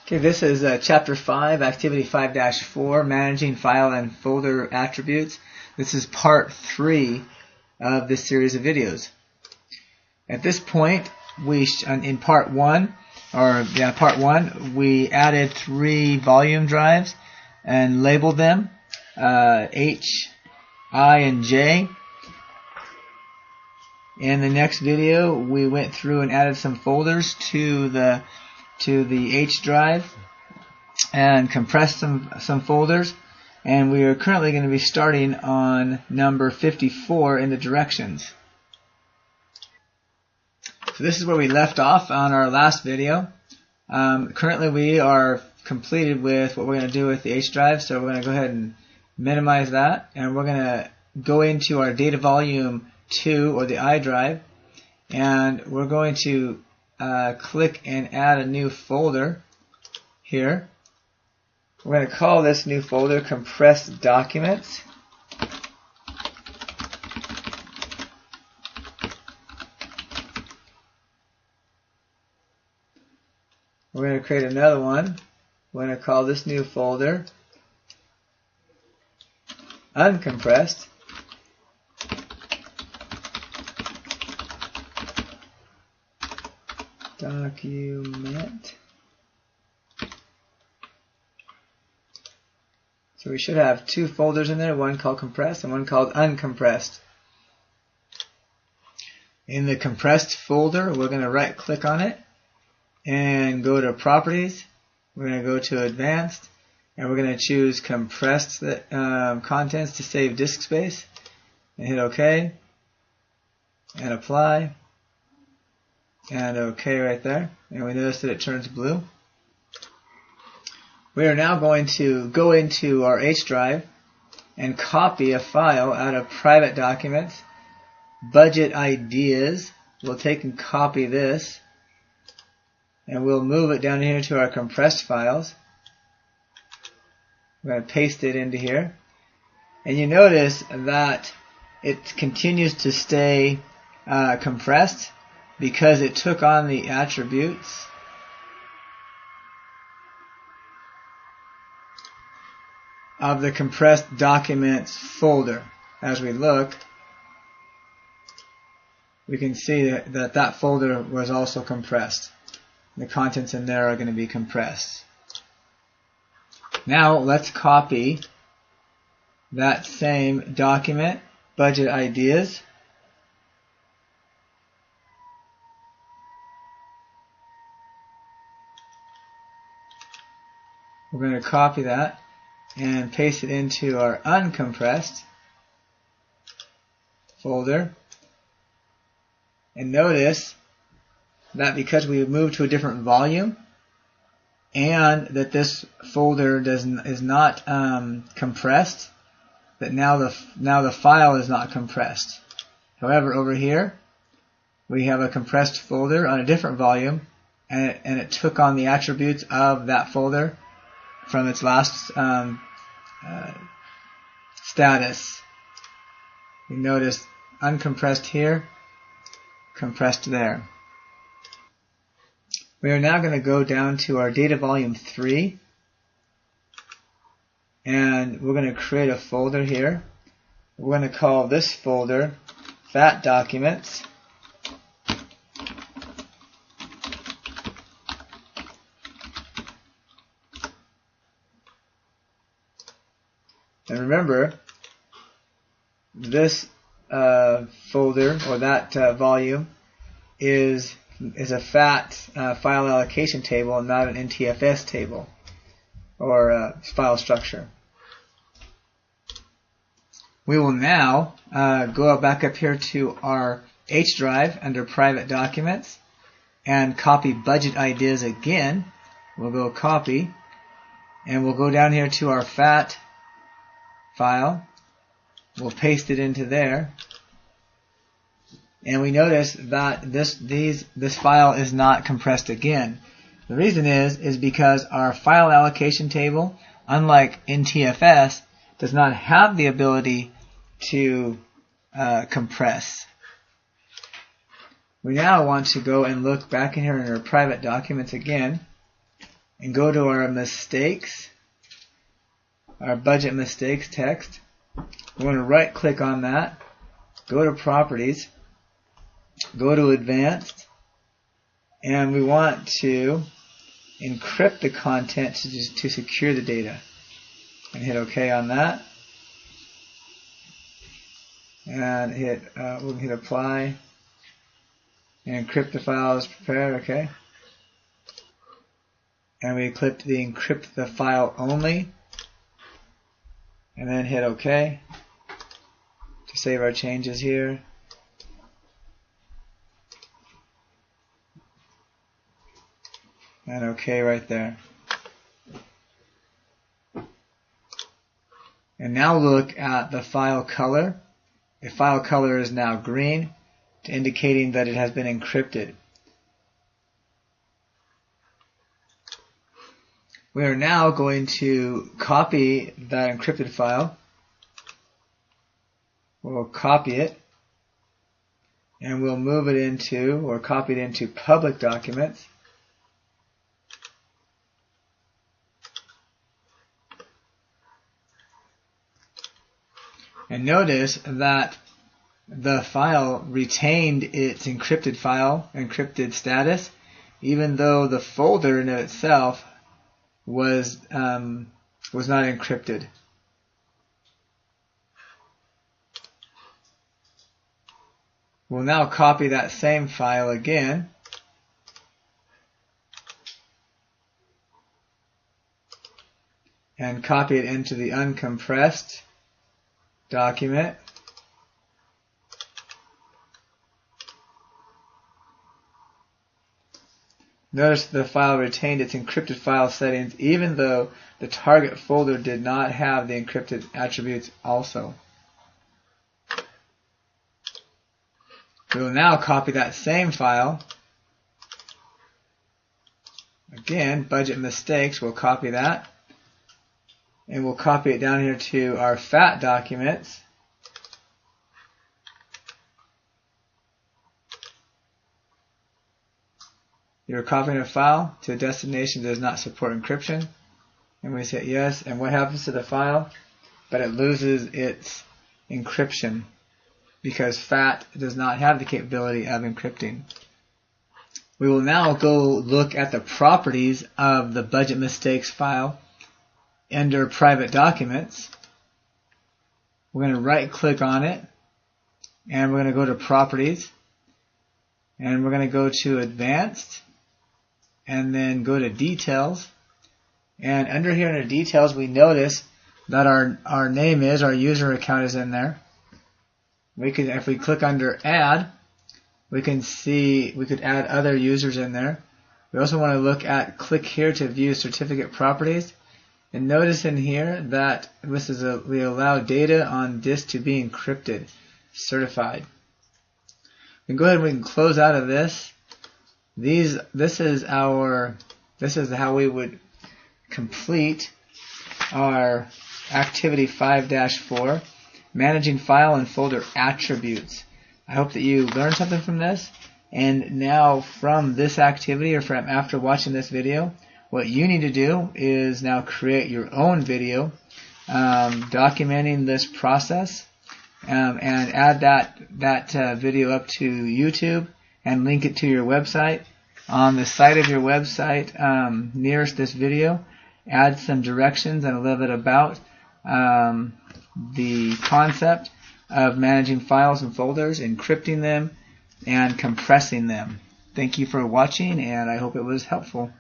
Okay, this is Chapter 5, Activity 5-4, Managing File and Folder Attributes. This is Part 3 of this series of videos. At this point, in Part 1, we added 3 volume drives and labeled them H, I, and J. In the next video, we went through and added some folders to the H drive and compressed some folders, and we are currently going to be starting on number 54 in the directions. So this is where we left off on our last video. Currently we are completed with what we're going to do with the H drive, so we're going to go ahead and minimize that, and we're going to go into our data volume 2 or the I drive, and we're going to click and add a new folder here. We're going to call this new folder Compressed Documents. We're going to create another one. We're going to call this new folder Uncompressed. Document. So we should have 2 folders in there, one called compressed and one called uncompressed. In the compressed folder, we're going to right click on it and go to properties. We're going to go to advanced, and we're going to choose compressed contents to save disk space, and hit OK and apply. And OK right there, and we notice that it turns blue. We are now going to go into our H drive and copy a file out of private documents, budget ideas. We'll take and copy this, and we'll move it down here to our compressed files. We're going to paste it into here, and you notice that it continues to stay compressed, because it took on the attributes of the compressed documents folder. As we look, we can see that folder was also compressed. The contents in there are going to be compressed. Now let's copy that same document, budget ideas. We're going to copy that and paste it into our uncompressed folder. And notice that because we moved to a different volume and that this folder is not compressed, that now the file is not compressed. However, over here we have a compressed folder on a different volume, and it took on the attributes of that folder from its last status. You notice uncompressed here, compressed there. We are now going to go down to our data volume 3, and we're going to create a folder here. We're going to call this folder Fat Documents. And remember, this folder or that volume is a FAT file allocation table and not an NTFS table or file structure. We will now go back up here to our H drive under private documents and copy budget ideas again. We'll go copy, and we'll go down here to our FAT file. We'll paste it into there, and we notice that this file is not compressed again. The reason is because our file allocation table, unlike NTFS, does not have the ability to compress. We now want to go and look back in here in our private documents again and go to our mistakes, our budget mistakes text. We want to right click on that, go to properties, go to advanced, and we want to encrypt the content to secure the data. And hit OK on that. And we'll hit apply. And encrypt the file is prepared, okay. And we click the encrypt the file only. And then hit OK to save our changes here. And OK right there. And now look at the file color. The file color is now green, indicating that it has been encrypted. We are now going to copy that encrypted file. We'll copy it, and we'll move it into, or copy it into public documents. And notice that the file retained its encrypted file, encrypted status, even though the folder in itself was not encrypted. We'll now copy that same file again. And copy it into the uncompressed document. Notice the file retained its encrypted file settings even though the target folder did not have the encrypted attributes also. We will now copy that same file. Again, budget mistakes, we'll copy that. And we'll copy it down here to our FAT documents. You're copying a file to a destination that does not support encryption. And we say yes, and what happens to the file? But it loses its encryption because FAT does not have the capability of encrypting. We will now go look at the properties of the budget mistakes file under private documents. We're going to right click on it, and we're going to go to properties, and we're going to go to advanced, and then go to details. And under here under details, we notice that our name is, our user account is in there. We could, if we click under add, we can see we could add other users in there. We also want to look at, click here to view certificate properties. And notice in here that this is we allow data on disk to be encrypted, certified. We can go ahead and we can close out of this. This is how we would complete our activity 5-4, managing file and folder attributes. I hope that you learned something from this. And now from this activity, or from after watching this video, what you need to do is now create your own video documenting this process, and add that video up to YouTube and link it to your website. On the site of your website nearest this video, add some directions and a little bit about the concept of managing files and folders, encrypting them, and compressing them. Thank you for watching, and I hope it was helpful.